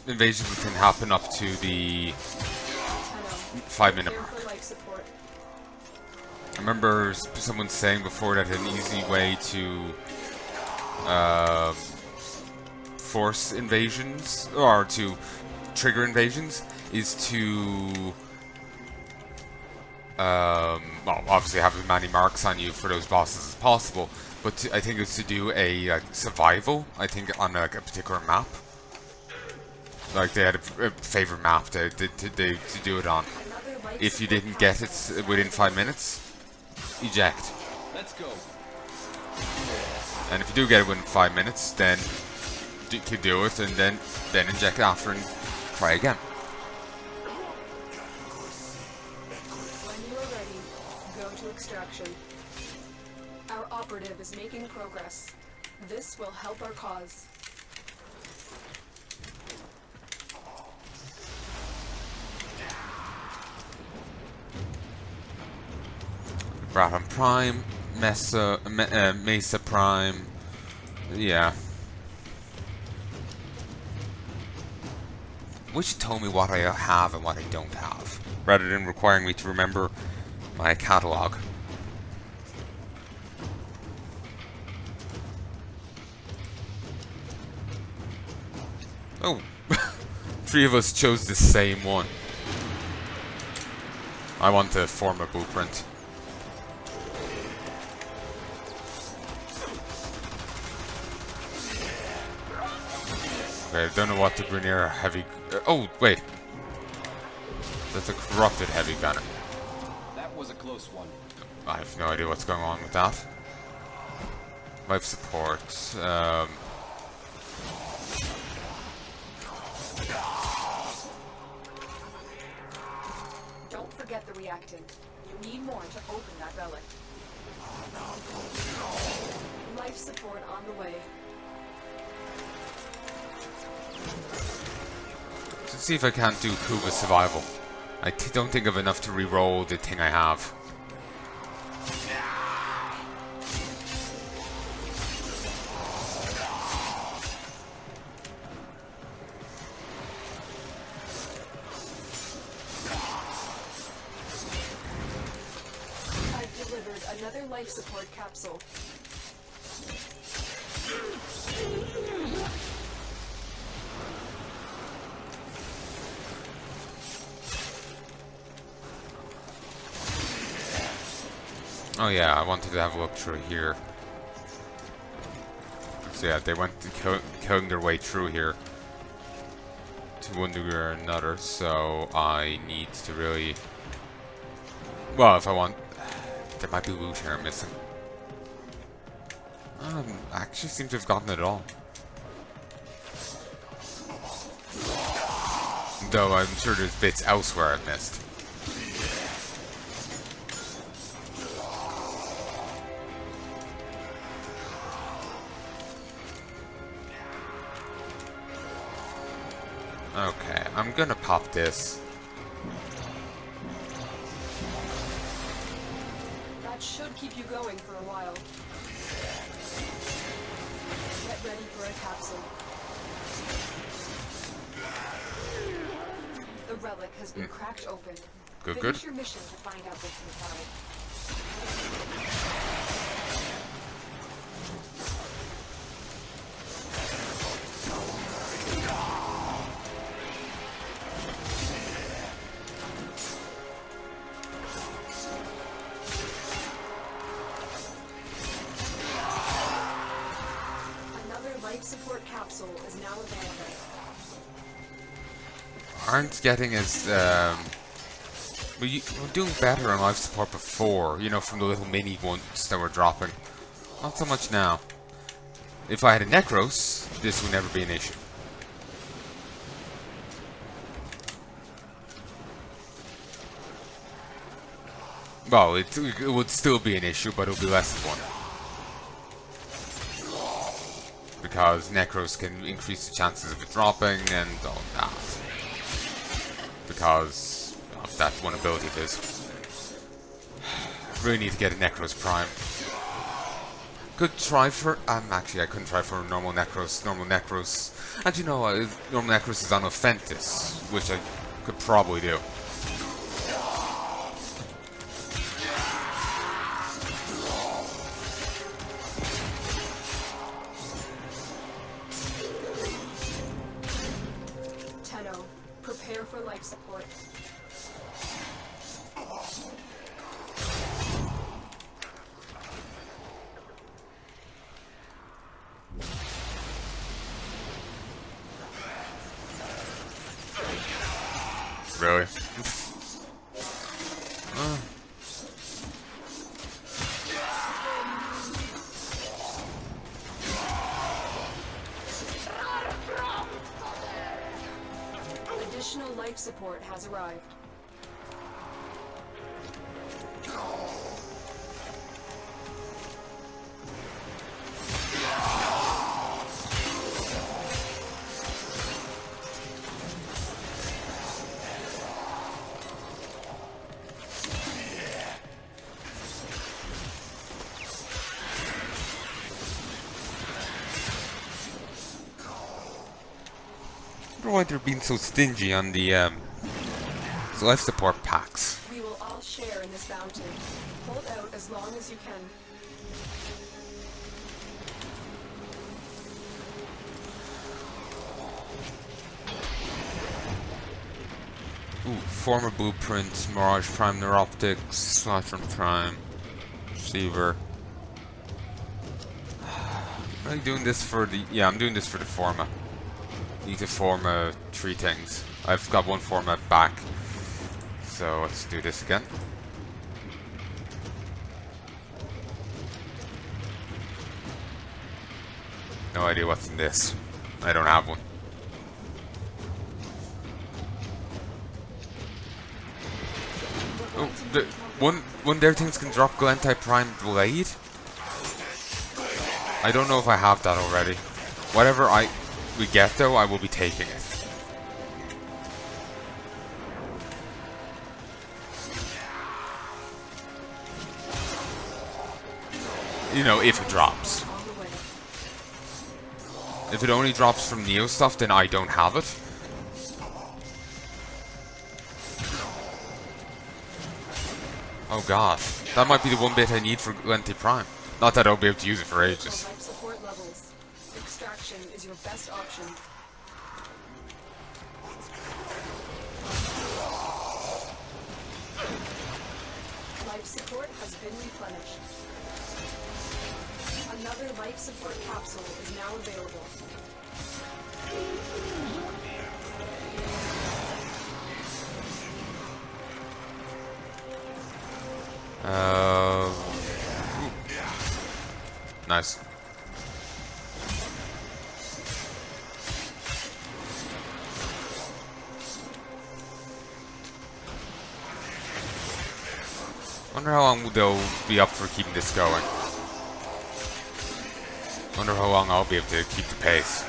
Invasions can happen up to the 5-minute mark. I remember someone saying before that an easy way to force invasions, or to trigger invasions, is to well, obviously have as many marks on you for those bosses as possible, but I think it's to do a survival, I think, on a particular map. Like, they had a favorite map to do it on. If you didn't get it within 5 minutes, eject. Let's go. And if you do get it within 5 minutes, then you can do it, and then inject after and try again. When you are ready, go to extraction. Our operative is making progress. This will help our cause. Braton Prime, Mesa Prime, yeah. Wish it told me what I have and what I don't have, rather than requiring me to remember my catalog. Oh, 3 of us chose the same one. I want to form a blueprint. Okay, I don't know what to bring here. Heavy. Oh, wait. That's a corrupted heavy gunner. That was a close one. I have no idea what's going on with that. Life support. Don't forget the reactant. You need more to open that relic. Life support on the way. Let's see if I can't do Kuba survival. I don't think of enough to re-roll the thing I have. I've delivered another life support capsule. Oh yeah, I wanted to have a look through here. So yeah, they went to killing their way through here to one degree or another, so I need to really... Well, if I want... There might be loot here I'm missing. I actually seem to have gotten it all. Though I'm sure there's bits elsewhere I've missed. Okay, I'm gonna pop this. That should keep you going for a while. Get ready for a capsule. The relic has been cracked open. Good, Finish good. your mission to find out what's inside. Another life support capsule is now available. Aren't getting as we're doing better on life support before, you know, from the little mini ones that were dropping. Not so much now. If I had a Necros, this would never be an issue. Well, it would still be an issue, but it would be less of one. Because Necros can increase the chances of it dropping and all that. Because of that one ability of his. Really need to get a Necros Prime. Could try for... actually, I couldn't try for normal Necros. Normal Necros... And you know, normal Necros is on Ophentis, which I could probably do. Prepare for life support. Really? Additional life support has arrived. I wonder why they're being so stingy on the life support packs. We will all share in this bounty. Hold out as long as you can. Ooh, former blueprints, Mirage Prime Neuroptics, Slotron Prime, Receiver. Am I doing this for the... Yeah, I'm doing this for the Forma. Need to Forma 3 things. I've got one Forma back. So let's do this again. No idea what's in this. I don't have one. We're going to The one of their things can drop Glentai Prime Blade. I don't know if I have that already. Whatever we get though, I will be taking it. You know, if it drops. If it only drops from Neo stuff, then I don't have it. Oh god, that might be the one bit I need for Glentai Prime. Not that I'll be able to use it for ages. Life support levels. Extraction is your best option. Life support has been replenished. Another life support capsule is now available. Nice. Wonder how long they'll be up for keeping this going. Wonder how long I'll be able to keep the pace.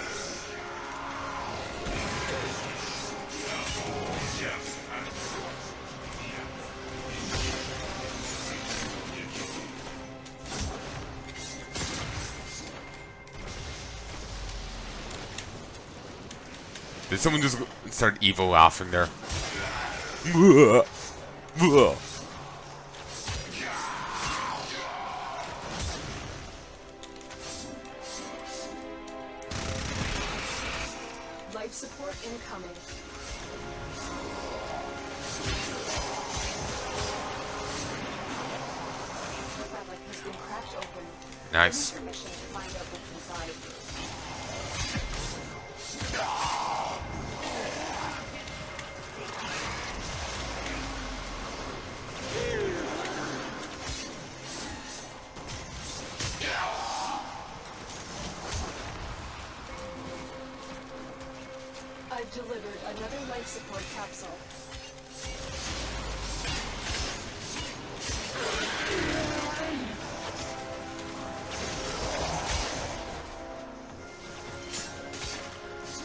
Did someone just start evil laughing there? Life support incoming. That light has been cracked open. Nice. Permission to find out what's inside. I've delivered another life support capsule.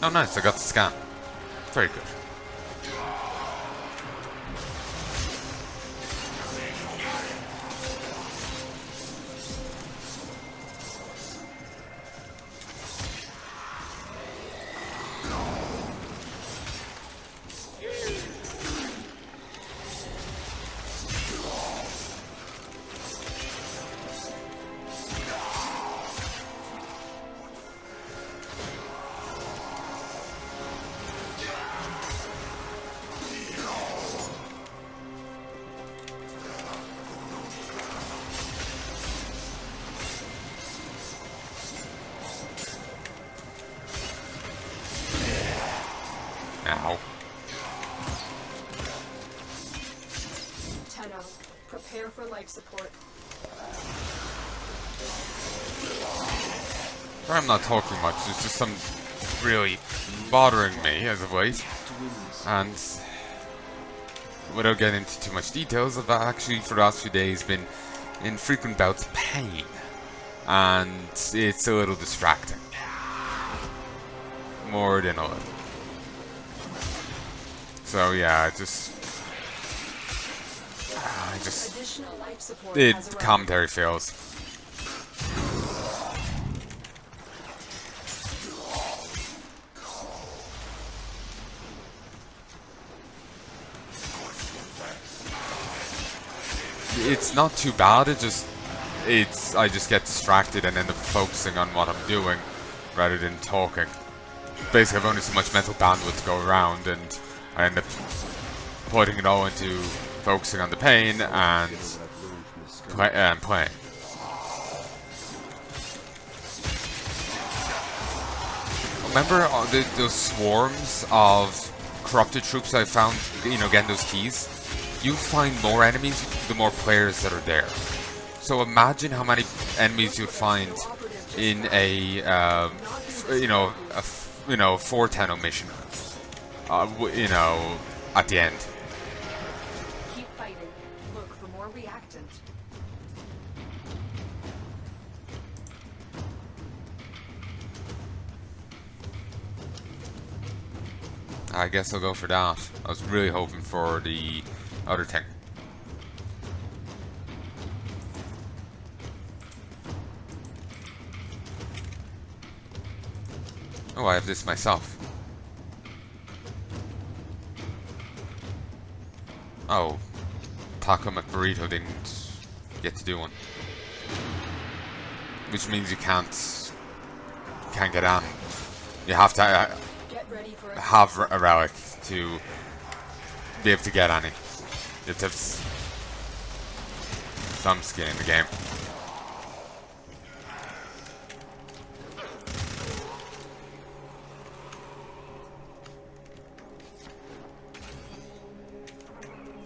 Oh nice, I got the scan. Very good. Ow. Tenno, prepare for life support. Sorry I'm not talking much, there's just some really bothering me as of late. And without getting into too much details, I've actually for the last few days been in frequent bouts of pain. And it's a little distracting. More than a little. So yeah, I just Additional life support the has arrived. commentary fails. It's not too bad. I just get distracted and end up focusing on what I'm doing rather than talking. Basically, I've only so much mental bandwidth to go around, and I end up putting it all into focusing on the pain and playing. Remember those swarms of corrupted troops I found, getting those keys? You find more enemies the more players that are there. So imagine how many enemies you'd find in a 410 mission. At the end. Keep fighting. Look reactant. I guess I'll go for that. I was really hoping for the other thing. Oh, I have this myself. Oh, Taco McBurrito didn't get to do one. Which means you can't get on. You have to Get ready for a have a relic to be able to get any. You have to have some skin in the game.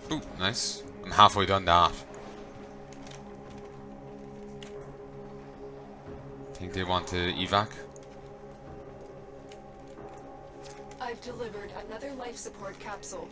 Ooh, nice. I'm halfway done that. Think they want to evac? I've delivered another life support capsule.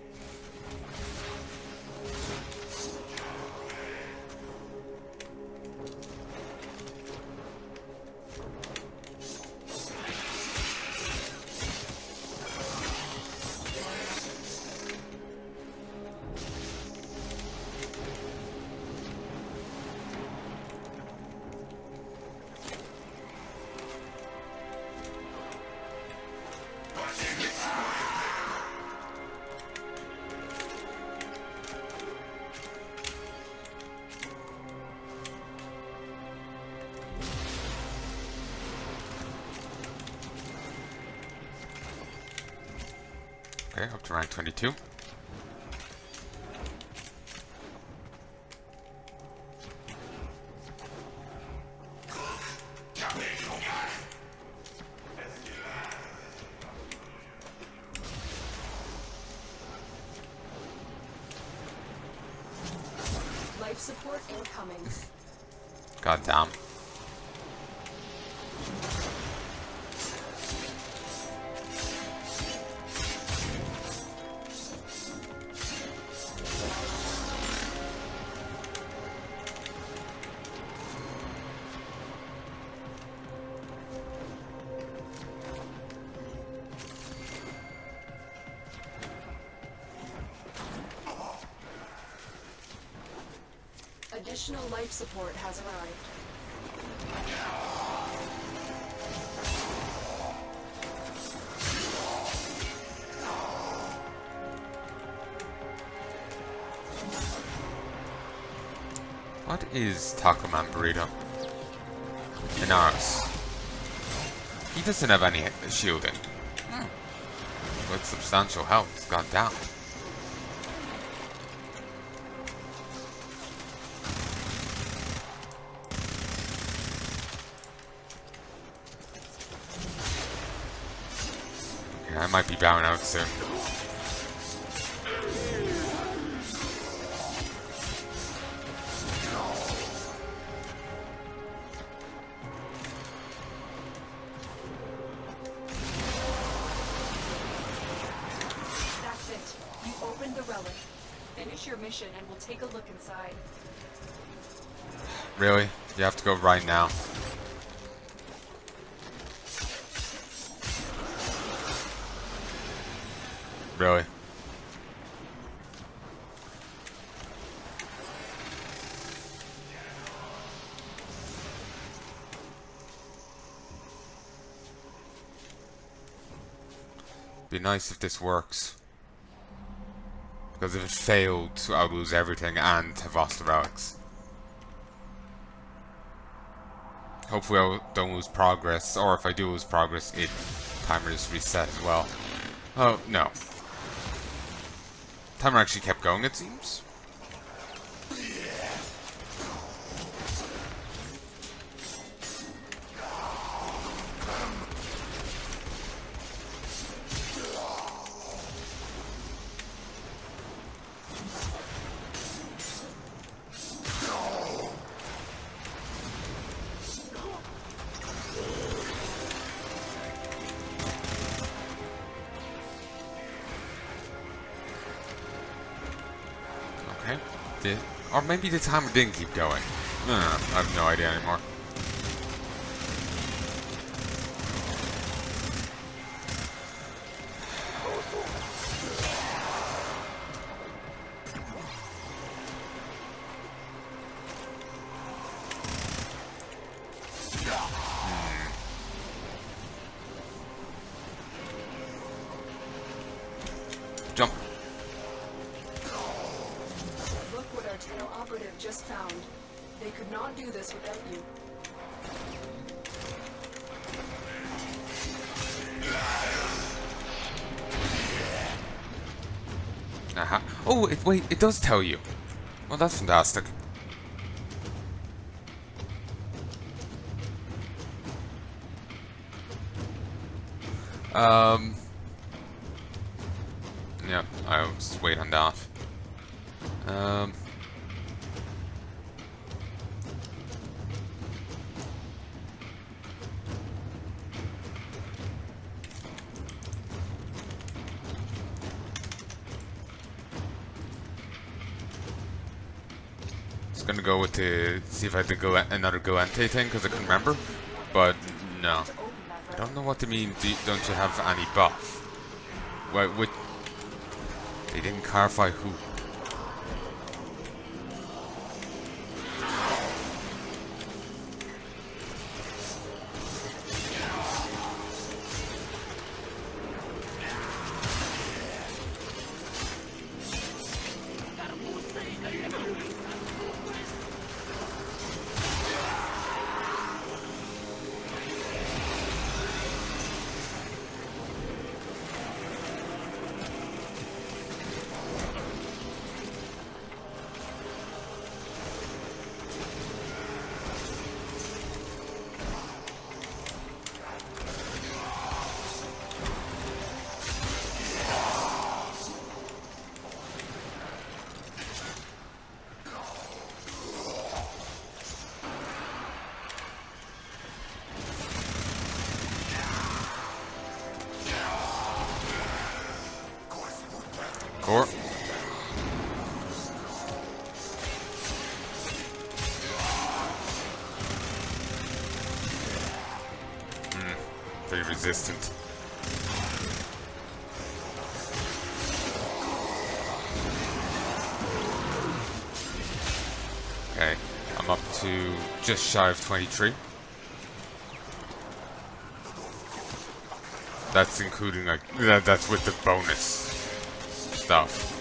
Okay, up to rank 22. Life support incoming. God damn. Additional life support has arrived. What is Taco Man Burrito? Inaris. He doesn't have any shielding. With substantial health, god damn. Okay, I might be bowing out soon. That's it. You opened the relic. Finish your mission and we'll take a look inside. Really? You have to go right now. Really? Be nice if this works. Because if it failed, I'll lose everything and have lost the relics. Hopefully I don't lose progress, or if I do lose progress, timer is reset as well. Oh, no. Timer actually kept going, it seems. Or maybe the timer didn't keep going. I have no idea anymore. Jump. Look what our Tenno operative just found. They could not do this without you. Aha. Oh, wait, it does tell you. Well, that's fantastic. Yeah, I'll just wait on that. Just gonna go with the see if I did go another Galente thing because I couldn't remember, but no, I don't know what they mean. Don't you have any buff? Why would they didn't clarify who? Core. Very resistant. Okay, I'm up to just shy of 23. That's including like that's with the bonus stuff.